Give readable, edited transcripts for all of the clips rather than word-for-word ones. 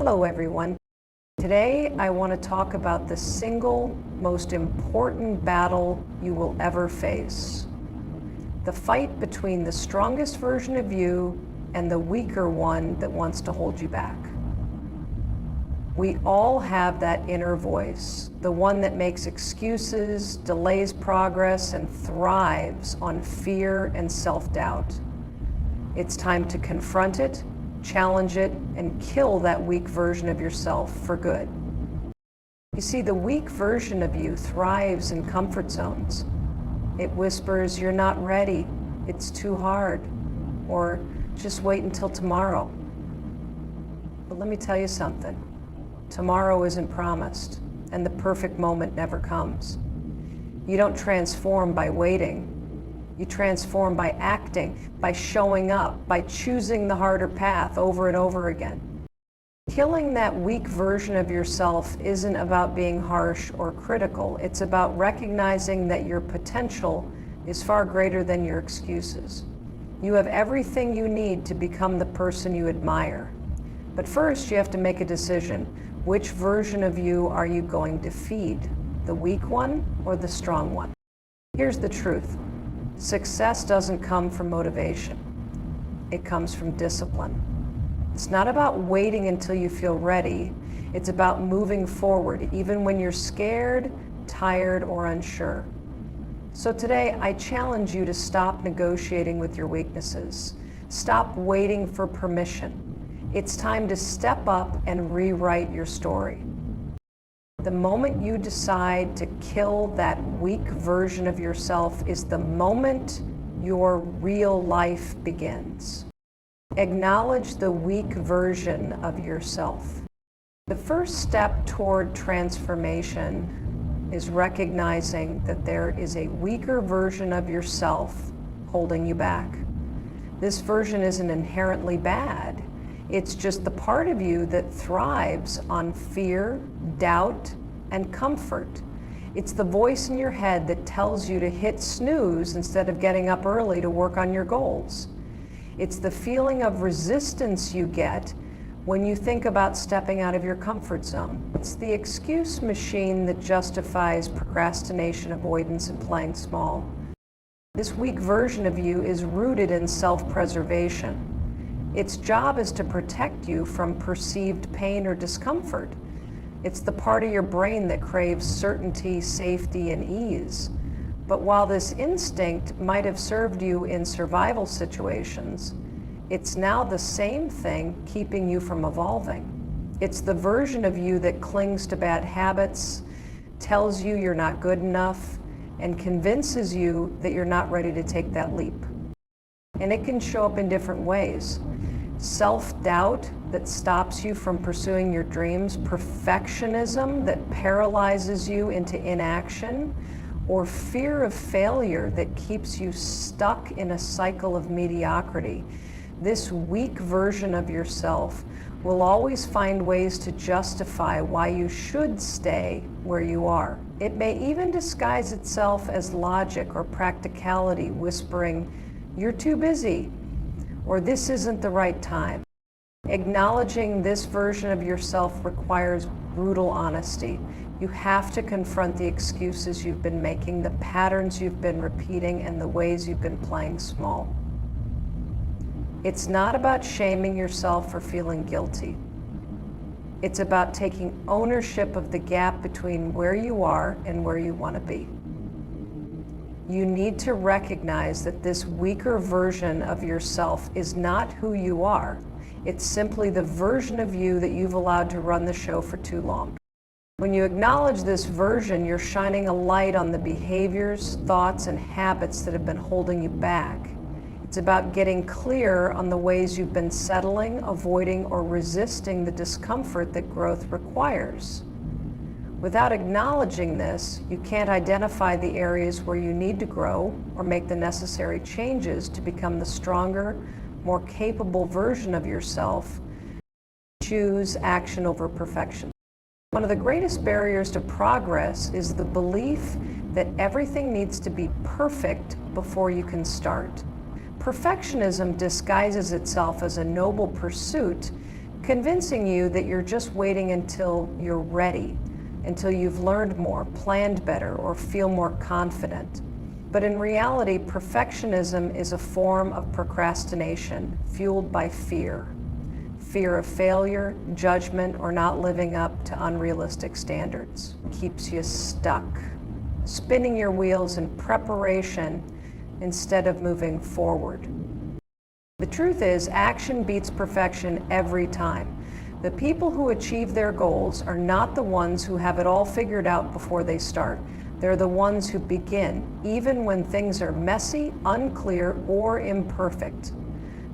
Hello everyone. Today I want to talk about the single most important battle you will ever face. The fight between the strongest version of you and the weaker one that wants to hold you back. We all have that inner voice, the one that makes excuses, delays progress, and thrives on fear and self-doubt. It's time to confront it, challenge it, and kill that weak version of yourself for good. You see, the weak version of you thrives in comfort zones. It whispers, "You're not ready, it's too hard," or "just wait until tomorrow." But let me tell you something. Tomorrow isn't promised, and the perfect moment never comes. You don't transform by waiting. You transform by acting, by showing up, by choosing the harder path over and over again. Killing that weak version of yourself isn't about being harsh or critical. It's about recognizing that your potential is far greater than your excuses. You have everything you need to become the person you admire. But first, you have to make a decision. Which version of you are you going to feed? The weak one or the strong one? Here's the truth. Success doesn't come from motivation. It comes from discipline. It's not about waiting until you feel ready. It's about moving forward, even when you're scared, tired, or unsure. So today, I challenge you to stop negotiating with your weaknesses. Stop waiting for permission. It's time to step up and rewrite your story. The moment you decide to kill that weak version of yourself is the moment your real life begins. Acknowledge the weak version of yourself. The first step toward transformation is recognizing that there is a weaker version of yourself holding you back. This version isn't inherently bad. It's just the part of you that thrives on fear, doubt, and comfort. It's the voice in your head that tells you to hit snooze instead of getting up early to work on your goals. It's the feeling of resistance you get when you think about stepping out of your comfort zone. It's the excuse machine that justifies procrastination, avoidance, and playing small. This weak version of you is rooted in self-preservation. Its job is to protect you from perceived pain or discomfort. It's the part of your brain that craves certainty, safety, and ease. But while this instinct might have served you in survival situations, it's now the same thing keeping you from evolving. It's the version of you that clings to bad habits, tells you you're not good enough, and convinces you that you're not ready to take that leap. And it can show up in different ways. Self-doubt that stops you from pursuing your dreams, perfectionism that paralyzes you into inaction, or fear of failure that keeps you stuck in a cycle of mediocrity. This weak version of yourself will always find ways to justify why you should stay where you are. It may even disguise itself as logic or practicality, whispering, "You're too busy," or "This isn't the right time." Acknowledging this version of yourself requires brutal honesty. You have to confront the excuses you've been making, the patterns you've been repeating, and the ways you've been playing small. It's not about shaming yourself for feeling guilty. It's about taking ownership of the gap between where you are and where you want to be. You need to recognize that this weaker version of yourself is not who you are. It's simply the version of you that you've allowed to run the show for too long. When you acknowledge this version, you're shining a light on the behaviors, thoughts, and habits that have been holding you back. It's about getting clear on the ways you've been settling, avoiding, or resisting the discomfort that growth requires. Without acknowledging this, you can't identify the areas where you need to grow or make the necessary changes to become the stronger, more capable version of yourself. Choose action over perfection. One of the greatest barriers to progress is the belief that everything needs to be perfect before you can start. Perfectionism disguises itself as a noble pursuit convincing you that you're just waiting until you're ready, until you've learned more, planned better, or feel more confident. But in reality, perfectionism is a form of procrastination fueled by fear. Fear of failure, judgment, or not living up to unrealistic standards. Keeps you stuck, spinning your wheels in preparation instead of moving forward. The truth is, action beats perfection every time. The people who achieve their goals are not the ones who have it all figured out before they start. They're the ones who begin, even when things are messy, unclear, or imperfect.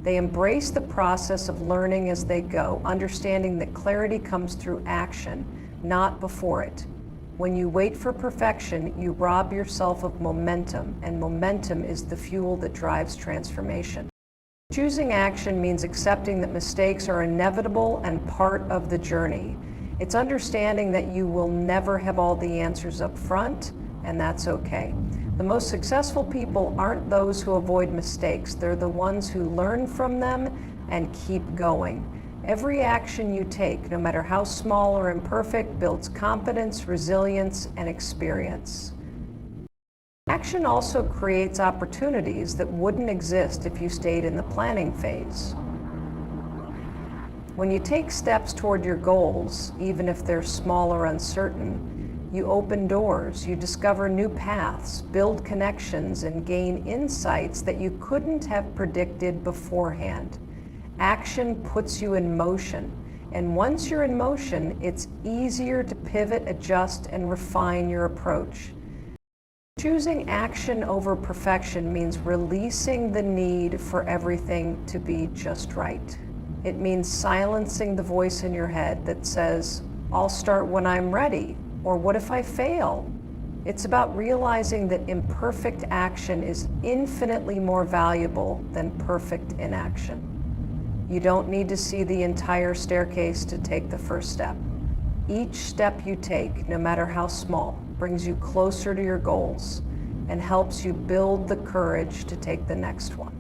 They embrace the process of learning as they go, understanding that clarity comes through action, not before it. When you wait for perfection, you rob yourself of momentum, and momentum is the fuel that drives transformation. Choosing action means accepting that mistakes are inevitable and part of the journey. It's understanding that you will never have all the answers up front, and that's okay. The most successful people aren't those who avoid mistakes. They're the ones who learn from them and keep going. Every action you take, no matter how small or imperfect, builds confidence, resilience, and experience. Action also creates opportunities that wouldn't exist if you stayed in the planning phase. When you take steps toward your goals, even if they're small or uncertain, you open doors, you discover new paths, build connections, and gain insights that you couldn't have predicted beforehand. Action puts you in motion, and once you're in motion, it's easier to pivot, adjust, and refine your approach. Choosing action over perfection means releasing the need for everything to be just right. It means silencing the voice in your head that says, "I'll start when I'm ready," or "What if I fail?" It's about realizing that imperfect action is infinitely more valuable than perfect inaction. You don't need to see the entire staircase to take the first step. Each step you take, no matter how small, brings you closer to your goals and helps you build the courage to take the next one.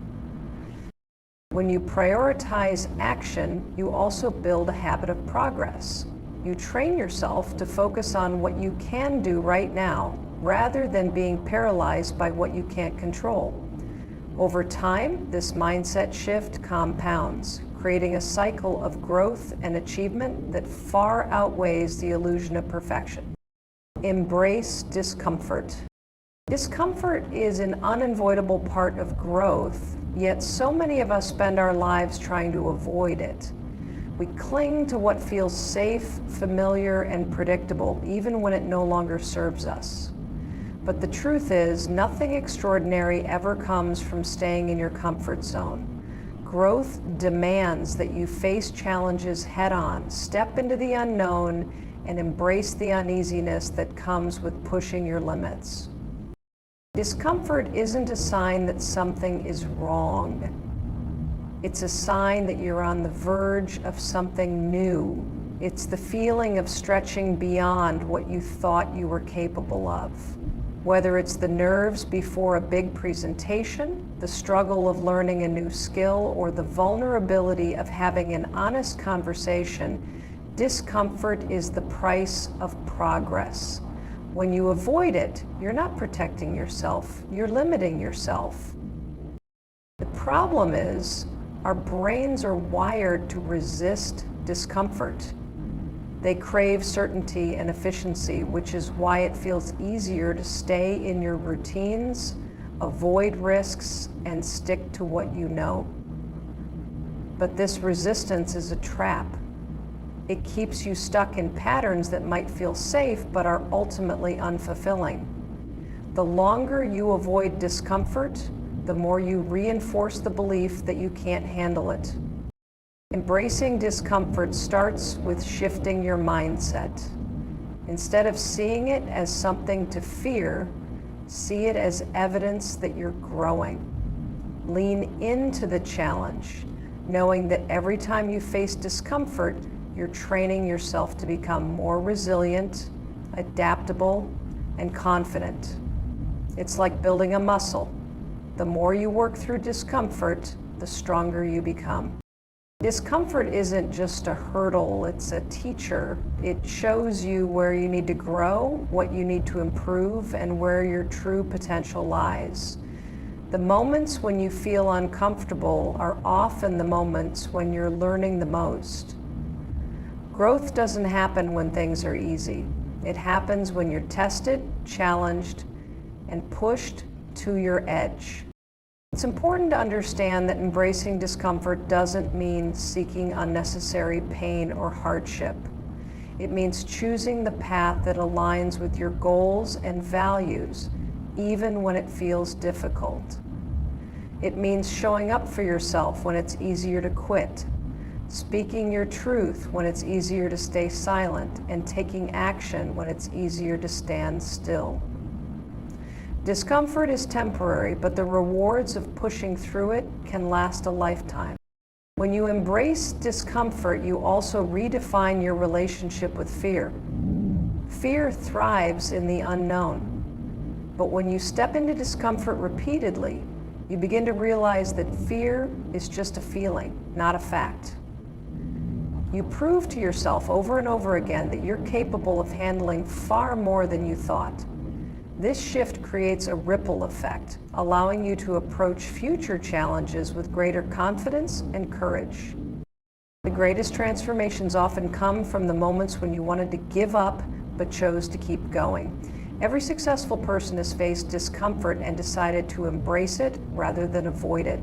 When you prioritize action, you also build a habit of progress. You train yourself to focus on what you can do right now, rather than being paralyzed by what you can't control. Over time, this mindset shift compounds, creating a cycle of growth and achievement that far outweighs the illusion of perfection. Embrace discomfort. Discomfort is an unavoidable part of growth, yet so many of us spend our lives trying to avoid it. We cling to what feels safe, familiar, and predictable, even when it no longer serves us. But the truth is, nothing extraordinary ever comes from staying in your comfort zone. Growth demands that you face challenges head-on, step into the unknown, and embrace the uneasiness that comes with pushing your limits. Discomfort isn't a sign that something is wrong. It's a sign that you're on the verge of something new. It's the feeling of stretching beyond what you thought you were capable of. Whether it's the nerves before a big presentation, the struggle of learning a new skill, or the vulnerability of having an honest conversation, discomfort is the price of progress. When you avoid it, you're not protecting yourself, you're limiting yourself. The problem is, our brains are wired to resist discomfort. They crave certainty and efficiency, which is why it feels easier to stay in your routines, avoid risks, and stick to what you know. But this resistance is a trap. It keeps you stuck in patterns that might feel safe but are ultimately unfulfilling. The longer you avoid discomfort, the more you reinforce the belief that you can't handle it. Embracing discomfort starts with shifting your mindset. Instead of seeing it as something to fear, see it as evidence that you're growing. Lean into the challenge, knowing that every time you face discomfort, you're training yourself to become more resilient, adaptable, and confident. It's like building a muscle. The more you work through discomfort, the stronger you become. Discomfort isn't just a hurdle, it's a teacher. It shows you where you need to grow, what you need to improve, and where your true potential lies. The moments when you feel uncomfortable are often the moments when you're learning the most. Growth doesn't happen when things are easy. It happens when you're tested, challenged, and pushed to your edge. It's important to understand that embracing discomfort doesn't mean seeking unnecessary pain or hardship. It means choosing the path that aligns with your goals and values, even when it feels difficult. It means showing up for yourself when it's easier to quit, speaking your truth when it's easier to stay silent, and taking action when it's easier to stand still. Discomfort is temporary, but the rewards of pushing through it can last a lifetime. When you embrace discomfort, you also redefine your relationship with fear. Fear thrives in the unknown. But when you step into discomfort repeatedly, you begin to realize that fear is just a feeling, not a fact. You prove to yourself over and over again that you're capable of handling far more than you thought. This shift creates a ripple effect, allowing you to approach future challenges with greater confidence and courage. The greatest transformations often come from the moments when you wanted to give up but chose to keep going. Every successful person has faced discomfort and decided to embrace it rather than avoid it.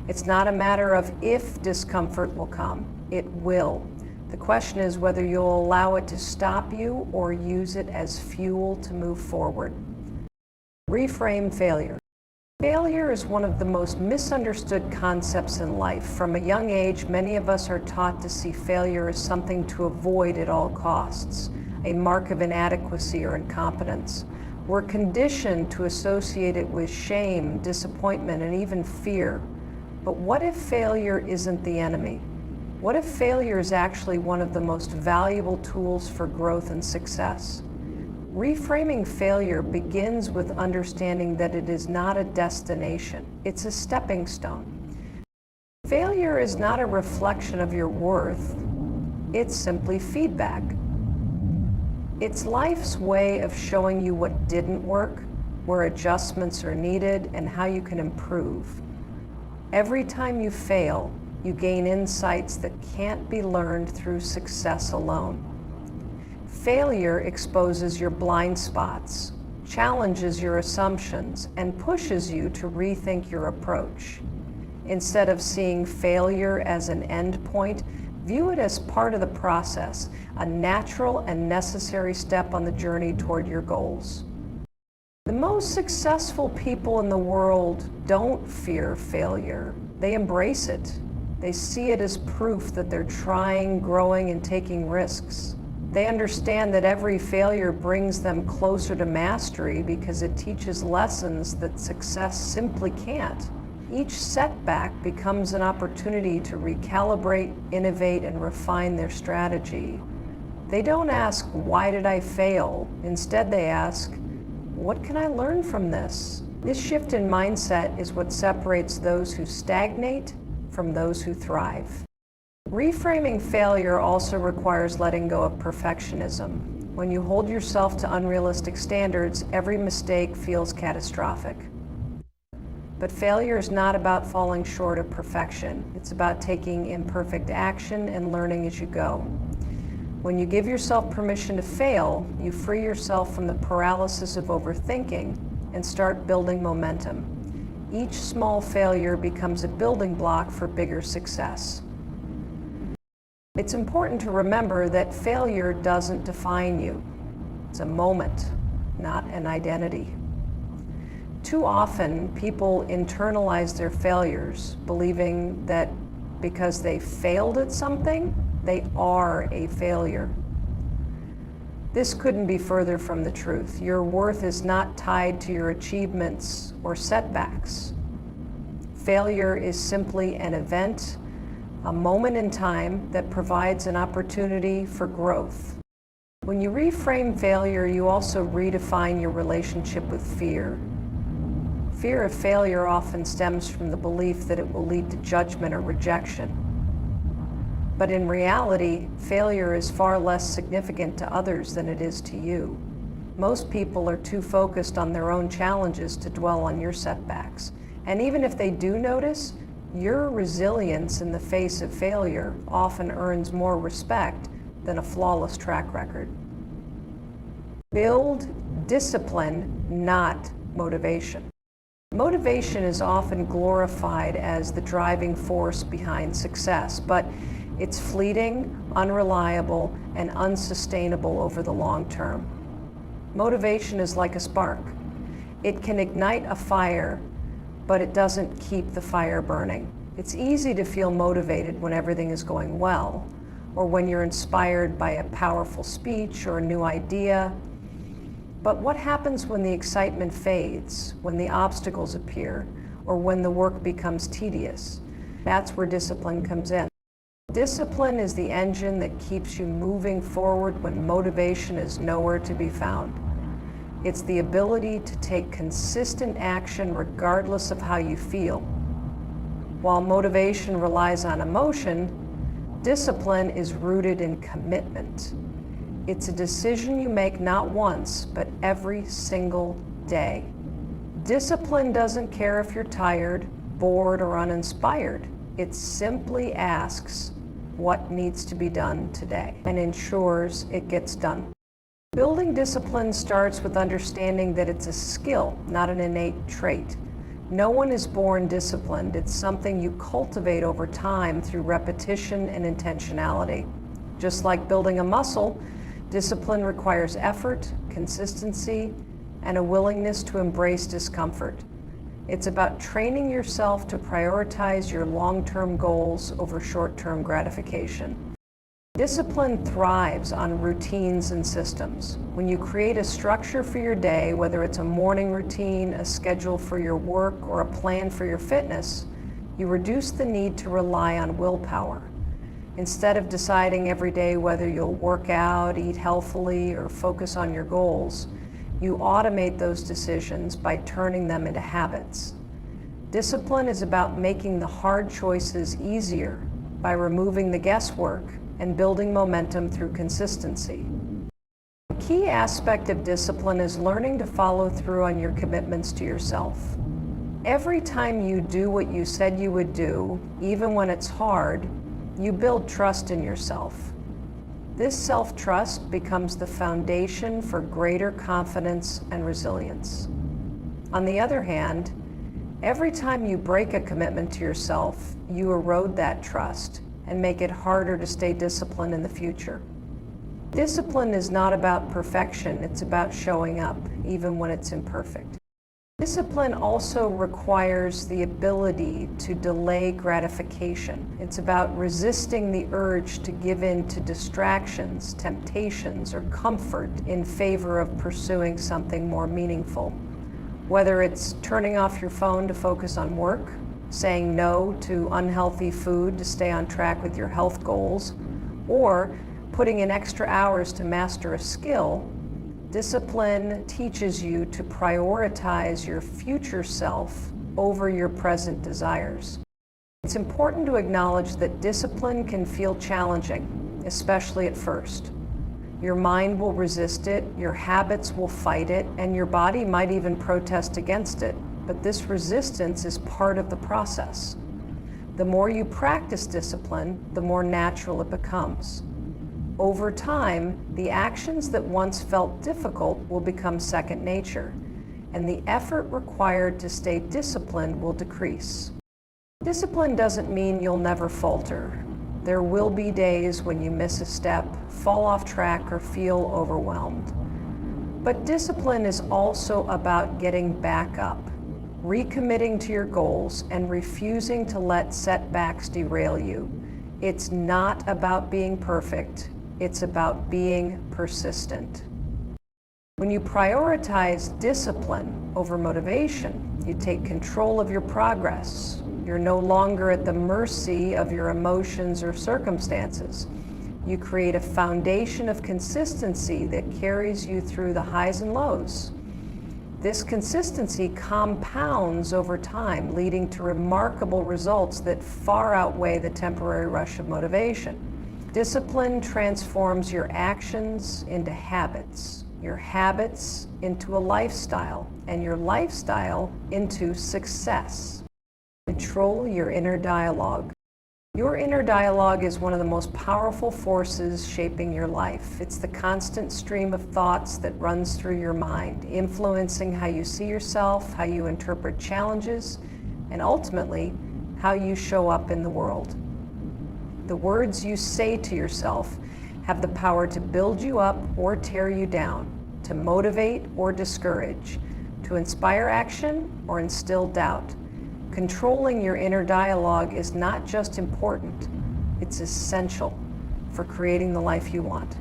It's not a matter of if discomfort will come, it will. The question is whether you'll allow it to stop you or use it as fuel to move forward. Reframe failure. Failure is one of the most misunderstood concepts in life. From a young age, many of us are taught to see failure as something to avoid at all costs, a mark of inadequacy or incompetence. We're conditioned to associate it with shame, disappointment, and even fear. But what if failure isn't the enemy? What if failure is actually one of the most valuable tools for growth and success? Reframing failure begins with understanding that it is not a destination, it's a stepping stone. Failure is not a reflection of your worth, it's simply feedback. It's life's way of showing you what didn't work, where adjustments are needed, and how you can improve. Every time you fail, you gain insights that can't be learned through success alone. Failure exposes your blind spots, challenges your assumptions, and pushes you to rethink your approach. Instead of seeing failure as an end point, view it as part of the process, a natural and necessary step on the journey toward your goals. The most successful people in the world don't fear failure. They embrace it. They see it as proof that they're trying, growing, and taking risks. They understand that every failure brings them closer to mastery because it teaches lessons that success simply can't. Each setback becomes an opportunity to recalibrate, innovate, and refine their strategy. They don't ask, "Why did I fail?" Instead, they ask, "What can I learn from this?" This shift in mindset is what separates those who stagnate from those who thrive. Reframing failure also requires letting go of perfectionism. When you hold yourself to unrealistic standards, every mistake feels catastrophic. But failure is not about falling short of perfection. It's about taking imperfect action and learning as you go. When you give yourself permission to fail, you free yourself from the paralysis of overthinking and start building momentum. Each small failure becomes a building block for bigger success. It's important to remember that failure doesn't define you. It's a moment, not an identity. Too often, people internalize their failures, believing that because they failed at something, they are a failure. This couldn't be further from the truth. Your worth is not tied to your achievements or setbacks. Failure is simply an event, a moment in time that provides an opportunity for growth. When you reframe failure, you also redefine your relationship with fear. Fear of failure often stems from the belief that it will lead to judgment or rejection. But in reality, failure is far less significant to others than it is to you. Most people are too focused on their own challenges to dwell on your setbacks. And even if they do notice, your resilience in the face of failure often earns more respect than a flawless track record. Build discipline, not motivation. Motivation is often glorified as the driving force behind success, but it's fleeting, unreliable, and unsustainable over the long term. Motivation is like a spark. It can ignite a fire, but it doesn't keep the fire burning. It's easy to feel motivated when everything is going well, or when you're inspired by a powerful speech or a new idea. But what happens when the excitement fades, when the obstacles appear, or when the work becomes tedious? That's where discipline comes in. Discipline is the engine that keeps you moving forward when motivation is nowhere to be found. It's the ability to take consistent action regardless of how you feel. While motivation relies on emotion, discipline is rooted in commitment. It's a decision you make not once, but every single day. Discipline doesn't care if you're tired, bored, or uninspired. It simply asks what needs to be done today and ensures it gets done. Building discipline starts with understanding that it's a skill, not an innate trait. No one is born disciplined. It's something you cultivate over time through repetition and intentionality. Just like building a muscle, discipline requires effort, consistency, and a willingness to embrace discomfort. It's about training yourself to prioritize your long-term goals over short-term gratification. Discipline thrives on routines and systems. When you create a structure for your day, whether it's a morning routine, a schedule for your work, or a plan for your fitness, you reduce the need to rely on willpower. Instead of deciding every day whether you'll work out, eat healthily, or focus on your goals, you automate those decisions by turning them into habits. Discipline is about making the hard choices easier by removing the guesswork and building momentum through consistency. A key aspect of discipline is learning to follow through on your commitments to yourself. Every time you do what you said you would do, even when it's hard, you build trust in yourself. This self-trust becomes the foundation for greater confidence and resilience. On the other hand, every time you break a commitment to yourself, you erode that trust and make it harder to stay disciplined in the future. Discipline is not about perfection, it's about showing up, even when it's imperfect. Discipline also requires the ability to delay gratification. It's about resisting the urge to give in to distractions, temptations, or comfort in favor of pursuing something more meaningful. Whether it's turning off your phone to focus on work, saying no to unhealthy food to stay on track with your health goals, or putting in extra hours to master a skill, discipline teaches you to prioritize your future self over your present desires. It's important to acknowledge that discipline can feel challenging, especially at first. Your mind will resist it, your habits will fight it, and your body might even protest against it. But this resistance is part of the process. The more you practice discipline, the more natural it becomes. Over time, the actions that once felt difficult will become second nature, and the effort required to stay disciplined will decrease. Discipline doesn't mean you'll never falter. There will be days when you miss a step, fall off track, or feel overwhelmed. But discipline is also about getting back up, recommitting to your goals, and refusing to let setbacks derail you. It's not about being perfect. It's about being persistent. When you prioritize discipline over motivation, you take control of your progress. You're no longer at the mercy of your emotions or circumstances. You create a foundation of consistency that carries you through the highs and lows. This consistency compounds over time, leading to remarkable results that far outweigh the temporary rush of motivation. Discipline transforms your actions into habits, your habits into a lifestyle, and your lifestyle into success. Control your inner dialogue. Your inner dialogue is one of the most powerful forces shaping your life. It's the constant stream of thoughts that runs through your mind, influencing how you see yourself, how you interpret challenges, and ultimately, how you show up in the world. The words you say to yourself have the power to build you up or tear you down, to motivate or discourage, to inspire action or instill doubt. Controlling your inner dialogue is not just important, it's essential for creating the life you want.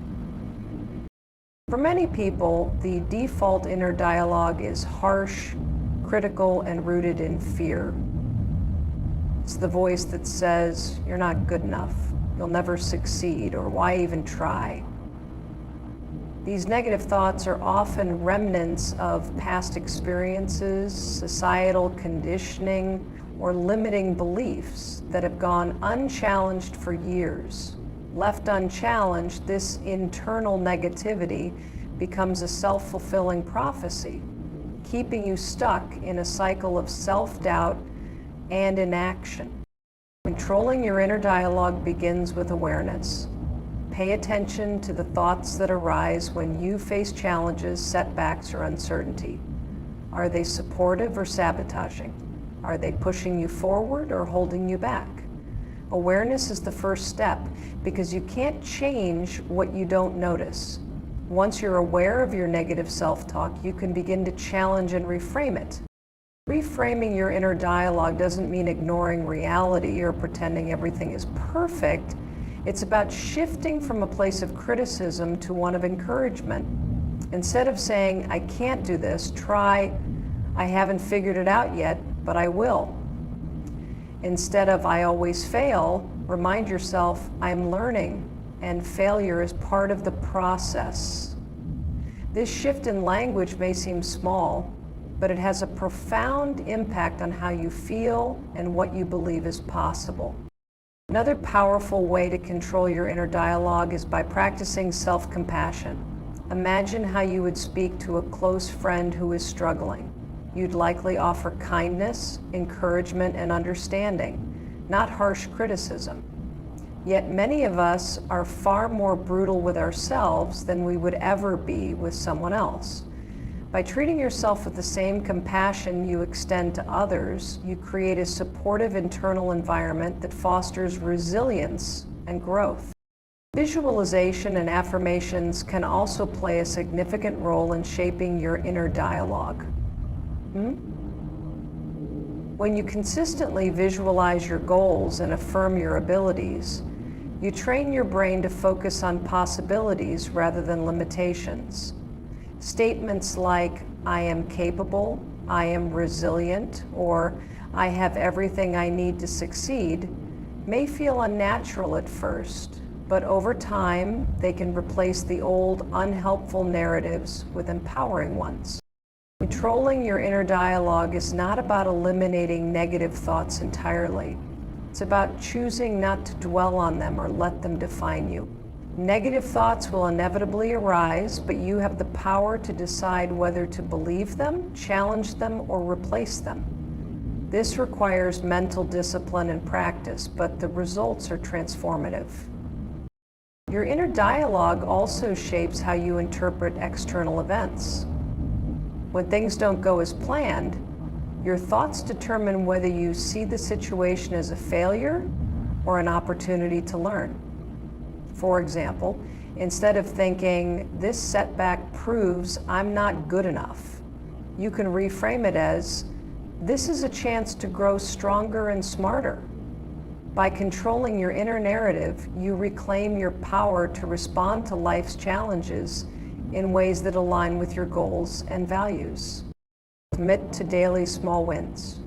For many people, the default inner dialogue is harsh, critical, and rooted in fear. It's the voice that says, "You're not good enough, you'll never succeed," or "Why even try?" These negative thoughts are often remnants of past experiences, societal conditioning, or limiting beliefs that have gone unchallenged for years. Left unchallenged, this internal negativity becomes a self-fulfilling prophecy, keeping you stuck in a cycle of self-doubt and inaction. Controlling your inner dialogue begins with awareness. Pay attention to the thoughts that arise when you face challenges, setbacks, or uncertainty. Are they supportive or sabotaging? Are they pushing you forward or holding you back? Awareness is the first step because you can't change what you don't notice. Once you're aware of your negative self-talk, you can begin to challenge and reframe it. Reframing your inner dialogue doesn't mean ignoring reality or pretending everything is perfect. It's about shifting from a place of criticism to one of encouragement. Instead of saying, "I can't do this," try, "I haven't figured it out yet, but I will." Instead of "I always fail," remind yourself, "I'm learning, and failure is part of the process." This shift in language may seem small, but it has a profound impact on how you feel and what you believe is possible. Another powerful way to control your inner dialogue is by practicing self-compassion. Imagine how you would speak to a close friend who is struggling. You'd likely offer kindness, encouragement, and understanding, not harsh criticism. Yet many of us are far more brutal with ourselves than we would ever be with someone else. By treating yourself with the same compassion you extend to others, you create a supportive internal environment that fosters resilience and growth. Visualization and affirmations can also play a significant role in shaping your inner dialogue. When you consistently visualize your goals and affirm your abilities, you train your brain to focus on possibilities rather than limitations. Statements like, "I am capable," "I am resilient," or "I have everything I need to succeed" may feel unnatural at first, but over time, they can replace the old, unhelpful narratives with empowering ones. Controlling your inner dialogue is not about eliminating negative thoughts entirely. It's about choosing not to dwell on them or let them define you. Negative thoughts will inevitably arise, but you have the power to decide whether to believe them, challenge them, or replace them. This requires mental discipline and practice, but the results are transformative. Your inner dialogue also shapes how you interpret external events. When things don't go as planned, your thoughts determine whether you see the situation as a failure or an opportunity to learn. For example, instead of thinking, "This setback proves I'm not good enough," you can reframe it as, "This is a chance to grow stronger and smarter." By controlling your inner narrative, you reclaim your power to respond to life's challenges in ways that align with your goals and values. Commit to daily small wins.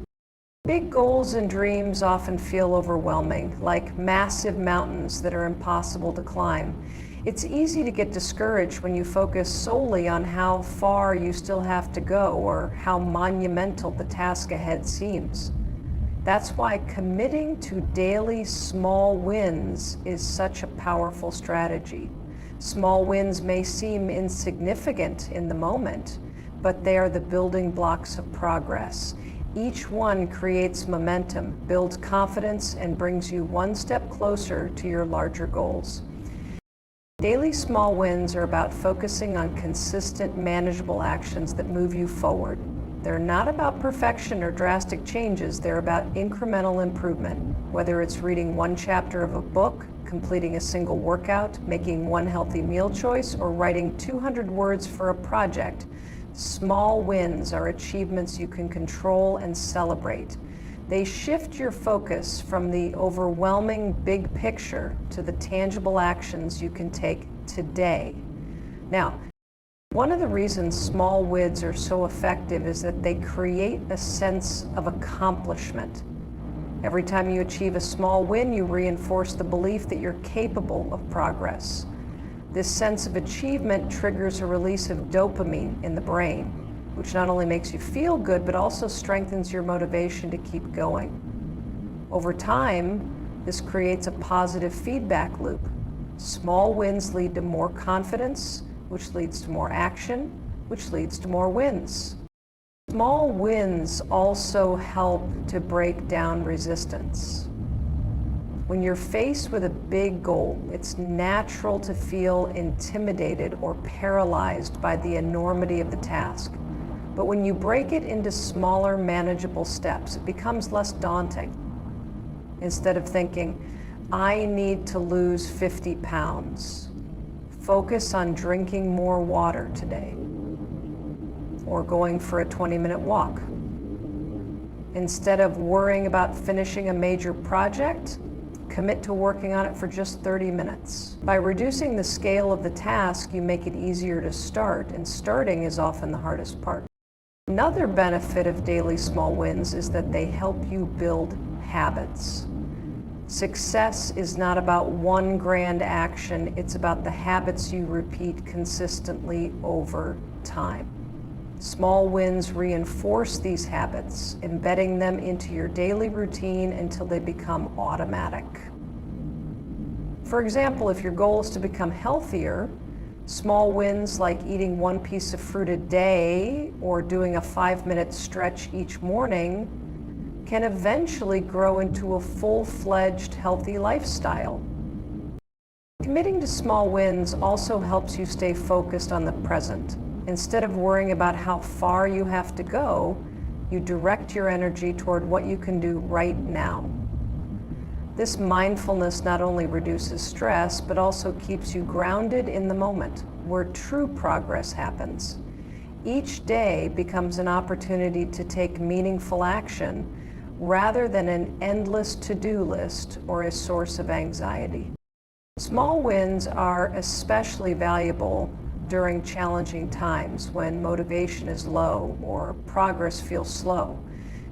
Big goals and dreams often feel overwhelming, like massive mountains that are impossible to climb. It's easy to get discouraged when you focus solely on how far you still have to go or how monumental the task ahead seems. That's why committing to daily small wins is such a powerful strategy. Small wins may seem insignificant in the moment, but they are the building blocks of progress. Each one creates momentum, builds confidence, and brings you one step closer to your larger goals. Daily small wins are about focusing on consistent, manageable actions that move you forward. They're not about perfection or drastic changes, they're about incremental improvement. Whether it's reading one chapter of a book, completing a single workout, making one healthy meal choice, or writing 200 words for a project, small wins are achievements you can control and celebrate. They shift your focus from the overwhelming big picture to the tangible actions you can take today. Now, one of the reasons small wins are so effective is that they create a sense of accomplishment. Every time you achieve a small win, you reinforce the belief that you're capable of progress. This sense of achievement triggers a release of dopamine in the brain, which not only makes you feel good, but also strengthens your motivation to keep going. Over time, this creates a positive feedback loop. Small wins lead to more confidence, which leads to more action, which leads to more wins. Small wins also help to break down resistance. When you're faced with a big goal, it's natural to feel intimidated or paralyzed by the enormity of the task. But when you break it into smaller, manageable steps, it becomes less daunting. Instead of thinking, I need to lose 50 pounds, focus on drinking more water today, or going for a 20-minute walk. Instead of worrying about finishing a major project, commit to working on it for just 30 minutes. By reducing the scale of the task, you make it easier to start, and starting is often the hardest part. Another benefit of daily small wins is that they help you build habits. Success is not about one grand action, it's about the habits you repeat consistently over time. Small wins reinforce these habits, embedding them into your daily routine until they become automatic. For example, if your goal is to become healthier, small wins like eating one piece of fruit a day or doing a 5-minute stretch each morning can eventually grow into a full-fledged healthy lifestyle. Committing to small wins also helps you stay focused on the present. Instead of worrying about how far you have to go, you direct your energy toward what you can do right now. This mindfulness not only reduces stress, but also keeps you grounded in the moment, where true progress happens. Each day becomes an opportunity to take meaningful action rather than an endless to-do list or a source of anxiety. Small wins are especially valuable during challenging times when motivation is low or progress feels slow.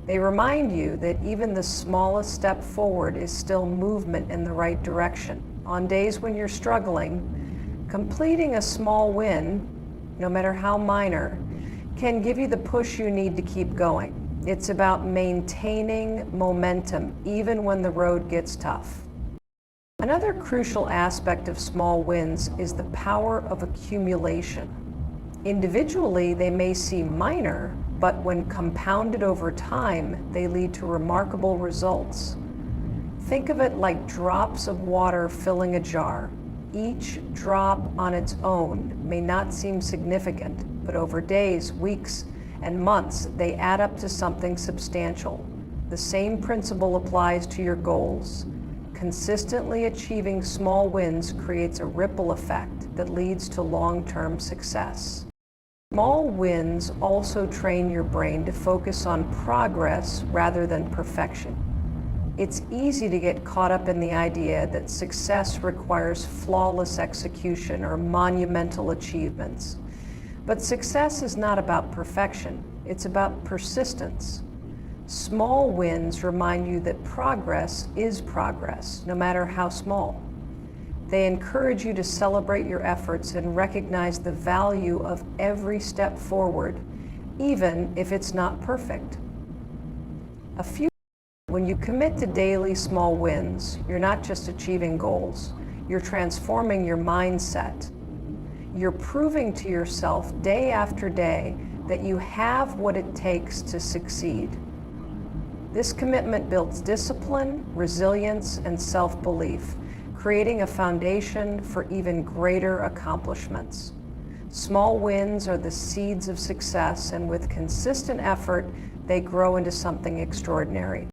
They remind you that even the smallest step forward is still movement in the right direction. On days when you're struggling, completing a small win, no matter how minor, can give you the push you need to keep going. It's about maintaining momentum even when the road gets tough. Another crucial aspect of small wins is the power of accumulation. Individually, they may seem minor, but when compounded over time, they lead to remarkable results. Think of it like drops of water filling a jar. Each drop on its own may not seem significant, but over days, weeks, and months, they add up to something substantial. The same principle applies to your goals. Consistently achieving small wins creates a ripple effect that leads to long-term success. Small wins also train your brain to focus on progress rather than perfection. It's easy to get caught up in the idea that success requires flawless execution or monumental achievements. But success is not about perfection, it's about persistence. Small wins remind you that progress is progress, no matter how small. They encourage you to celebrate your efforts and recognize the value of every step forward, even if it's not perfect. A few When you commit to daily small wins, you're not just achieving goals, you're transforming your mindset. You're proving to yourself day after day that you have what it takes to succeed. This commitment builds discipline, resilience, and self-belief, creating a foundation for even greater accomplishments. Small wins are the seeds of success, and with consistent effort, they grow into something extraordinary.